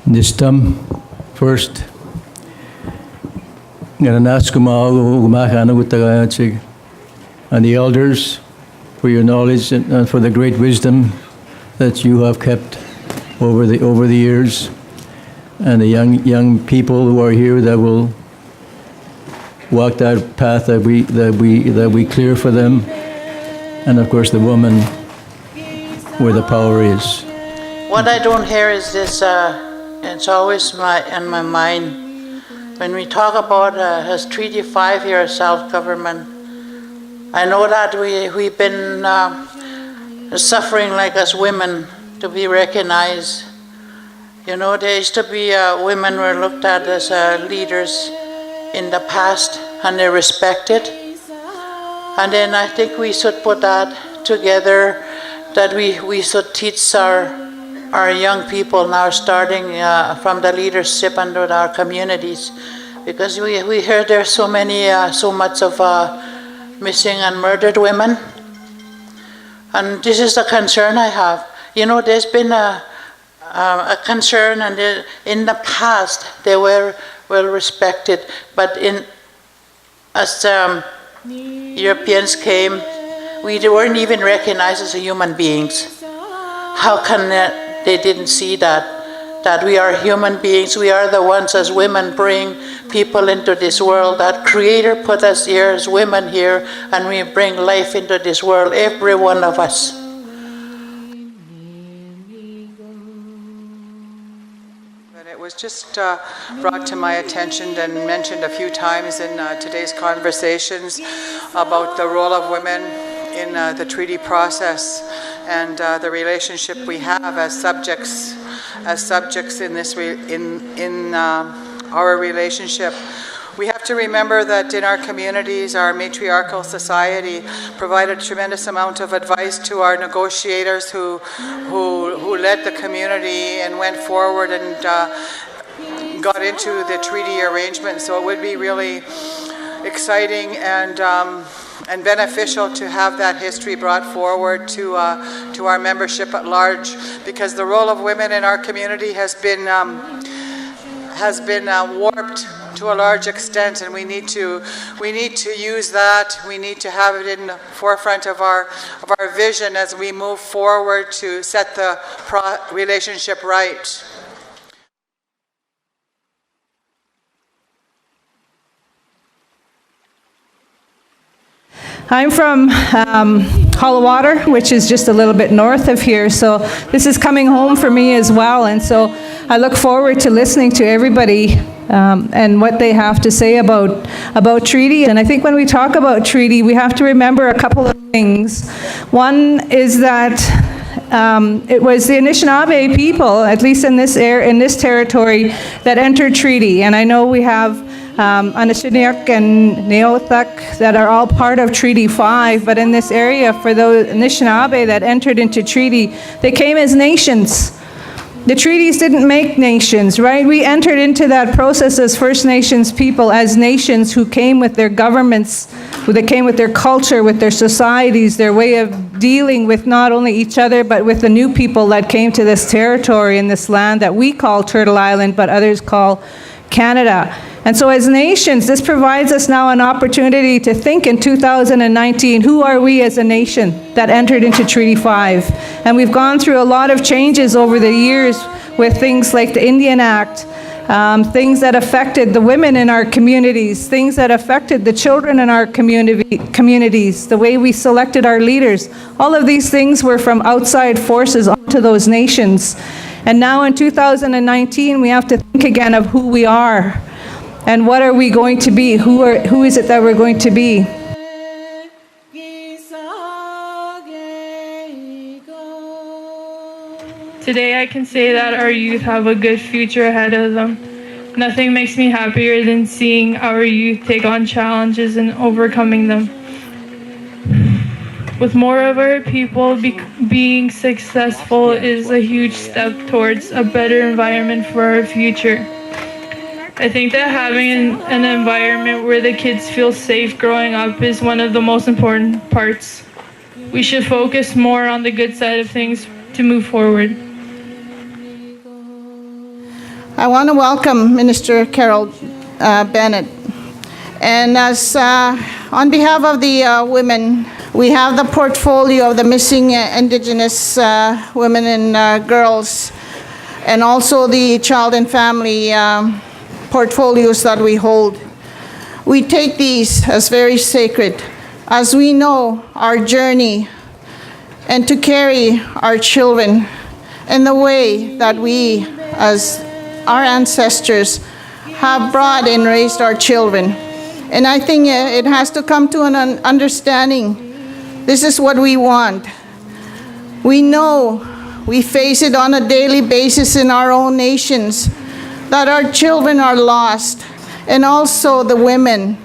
This time, first, ngananas and the elders for your knowledge and for the great wisdom that you have kept over the years, and the young people who are here that will walk that path that we clear for them, and of course the woman where the power is. What I don't hear is this. It's always in my mind when we talk about as Treaty 5 here, self-government. I know that we've been suffering like as women to be recognized. You know, there used to be women were looked at as leaders in the past, and they're respected. And then I think we should put that together, that we should teach our young people now, starting from the leadership and with our communities, because we hear there's so much of missing and murdered women, and this is the concern I have. You know, there's been a concern, and in the past they were well respected, but as Europeans came, we weren't even recognized as human beings. How can they didn't see that we are human beings? We are the ones as women bring people into this world. That Creator put us here as women here, and we bring life into this world, every one of us. It was just brought to my attention and mentioned a few times in today's conversations about the role of women in the treaty process, and the relationship we have as subjects in this in our relationship. We have to remember that in our communities, our matriarchal society provided a tremendous amount of advice to our negotiators who led the community and went forward and got into the treaty arrangement. So it would be really exciting and beneficial to have that history brought forward to our membership at large, because the role of women in our community has been warped to a large extent, and we need to use that. We need to have it in the forefront of our vision as we move forward to set the relationship right. I'm from Hollowater, which is just a little bit north of here, so this is coming home for me as well, and so I look forward to listening to everybody and what they have to say about treaty. And I think when we talk about treaty, we have to remember a couple of things. One is that it was the Anishinaabe people, at least in this territory, that entered treaty, and I know we have Anishinaabe and Neothuk that are all part of Treaty 5, but in this area, for those Anishinaabe that entered into treaty, they came as nations. The treaties didn't make nations, right? We entered into that process as First Nations people, as nations who came with their governments, they came with their culture, with their societies, their way of dealing with not only each other, but with the new people that came to this territory and this land that we call Turtle Island, but others call Canada. And so as nations, this provides us now an opportunity to think in 2019, who are we as a nation that entered into Treaty 5? And we've gone through a lot of changes over the years with things like the Indian Act, things that affected the women in our communities, things that affected the children in our communities, the way we selected our leaders. All of these things were from outside forces onto those nations. And now in 2019, we have to think again of who we are. And what are we going to be? Who is it that we're going to be? Today I can say that our youth have a good future ahead of them. Nothing makes me happier than seeing our youth take on challenges and overcoming them. With more of our people being successful is a huge step towards a better environment for our future. I think that having an environment where the kids feel safe growing up is one of the most important parts. We should focus more on the good side of things to move forward. I want to welcome Minister Carol Bennett. And as on behalf of the women, we have the portfolio of the missing Indigenous women and girls, and also the child and family portfolios that we hold. We take these as very sacred, as we know our journey and to carry our children in the way that we, as our ancestors, have brought and raised our children. And I think it has to come to an understanding. This is what we want. We know, we face it on a daily basis in our own nations, that our children are lost, and also the women.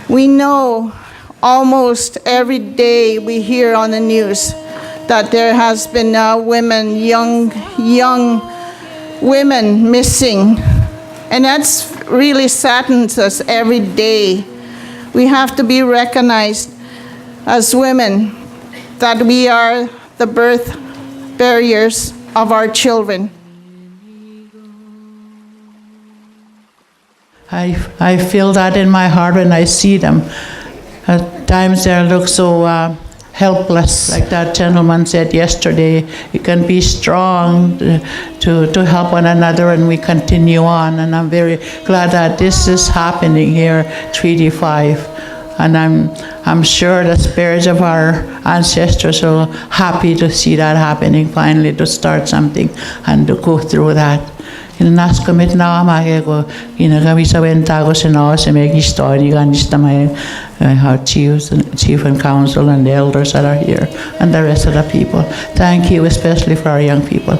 We know almost every day we hear on the news that there has been women, young women missing. And that's really saddens us every day. We have to be recognized as women that we are the birth barriers of our children. I feel that in my heart when I see them. At times they look so helpless. Like that gentleman said yesterday, you can be strong to help one another, and we continue on. And I'm very glad that this is happening here, Treaty 5. And I'm sure the spirits of our ancestors are happy to see that happening finally, to start something and to go through that. Nas commit na mage ko inagami sa benta ko sinaw sa may story ganista may our chief and council and the elders that are here and the rest of the people. Thank you, especially for our young people.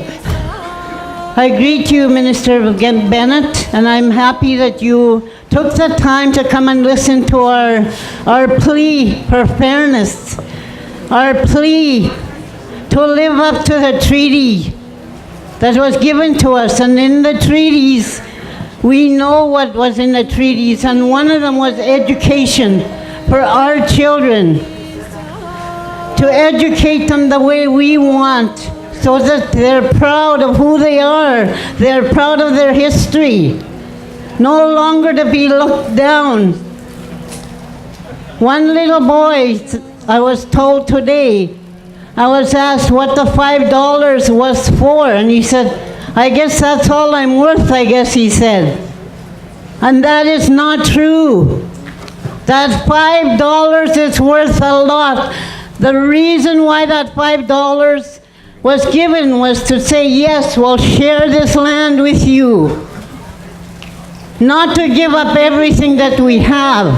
I greet you, Minister Bennett, and I'm happy that you took the time to come and listen to our plea for fairness, our plea to live up to the treaty that was given to us. And in the treaties, we know what was in the treaties, and one of them was education for our children, to educate them the way we want, so that they're proud of who they are, they're proud of their history, no longer to be looked down. One little boy, I was told today, I was asked what the $5 was for, and he said, I guess that's all I'm worth, I guess he said. And that is not true. That $5 is worth a lot. The reason why that $5 was given was to say, yes, we'll share this land with you. Not to give up everything that we have.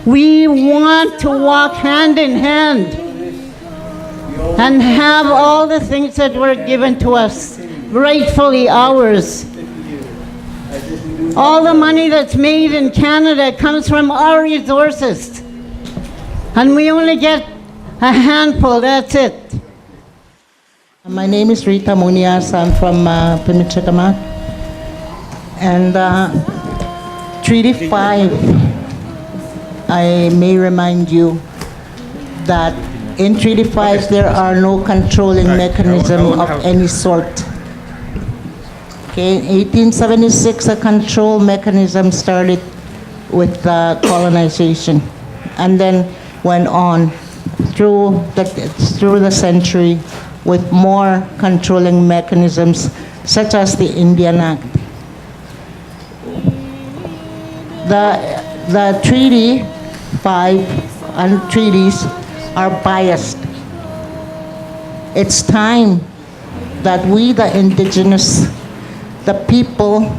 We want to walk hand in hand and have all the things that were given to us, rightfully ours. All the money that's made in Canada comes from our resources. And we only get a handful, that's it. My name is Rita Munias. I'm from Pimichikamat. And Treaty 5, I may remind you that in Treaty 5, there are no controlling mechanism of any sort. Okay, in 1876, a control mechanism started with colonization, and then went on through the century with more controlling mechanisms, such as the Indian Act. The Treaty 5 and treaties are biased. It's time that we, the indigenous, the people,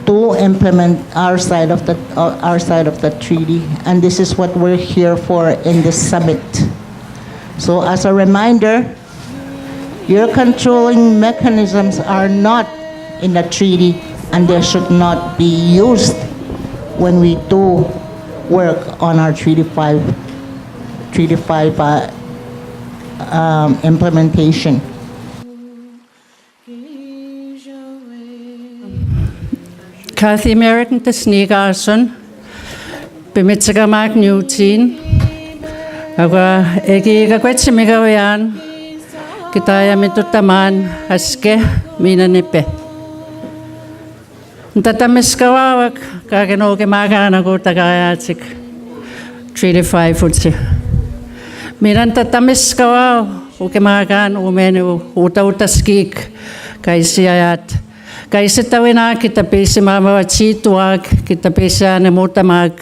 do implement our side of the treaty, and this is what we're here for in this summit. So as a reminder, your controlling mechanisms are not in the treaty, and they should not be used when we do work on our Treaty 5 implementation. Kathy American Tesnigarson, Bimitsagamak Newtin, Aga Egi Gagwetimigawian, Kita mintu taman aske minanipe. Tatamis kawawak kakeno ke makana ko tagayatsik. 35 futsi. Miran tatamis kawaw uke makan umenu uta-utaskik kaisi ayat. Kaisi tawina kita pisi mama chituak kita pisi ane mutamag.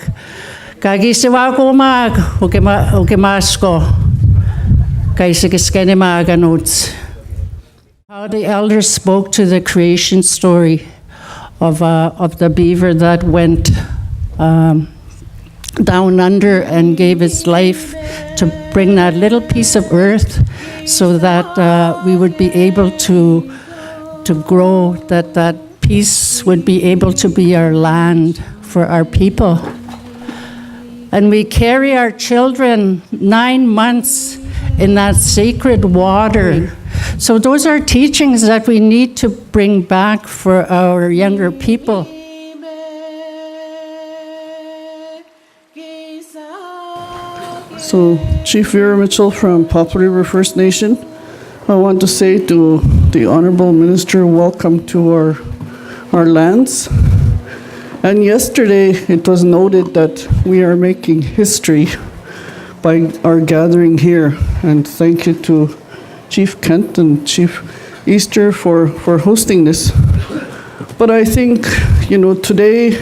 Kagisi wakumag uke masko. Kaisi kiskene maganuts. How the elders spoke to the creation story of the beaver that went down under and gave its life to bring that little piece of earth so that we would be able to grow, that piece would be able to be our land for our people. And we carry our children 9 months in that sacred water. So those are teachings that we need to bring back for our younger people. So, Chief Vera Mitchell from Poplar River First Nation, I want to say to the Honorable Minister, welcome to our lands. And yesterday it was noted that we are making history by our gathering here. And thank you to Chief Kent and Chief Easter for hosting this. But I think, today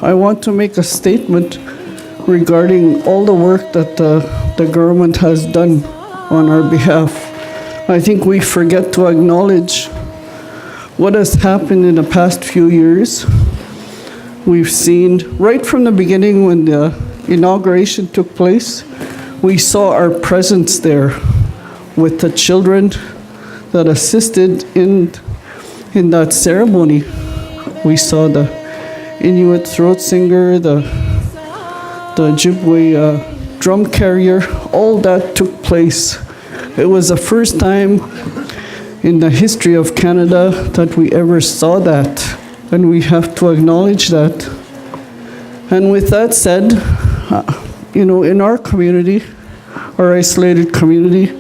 I want to make a statement regarding all the work that the government has done on our behalf. I think we forget to acknowledge what has happened in the past few years. We've seen right from the beginning when the inauguration took place, we saw our presence there with the children that assisted in that ceremony. We saw the Inuit throat singer, the Ojibwe drum carrier, all that took place. It was the first time in the history of Canada that we ever saw that, and we have to acknowledge that. And with that said, in our community, our isolated community,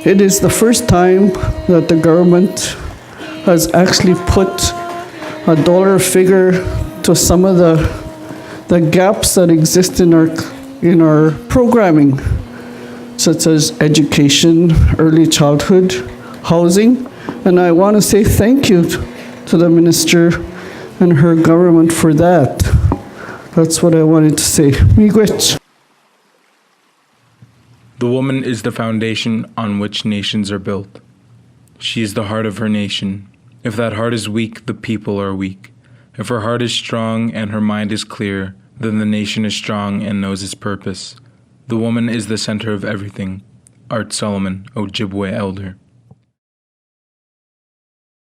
it is the first time that the government has actually put a dollar figure to some of the gaps that exist in our programming, such as education, early childhood, housing. And I want to say thank you to the minister and her government for that. That's what I wanted to say. Miigwech. The woman is the foundation on which nations are built. She is the heart of her nation. If that heart is weak, the people are weak. If her heart is strong and her mind is clear, then the nation is strong and knows its purpose. The woman is the center of everything. Art Solomon, Ojibwe Elder.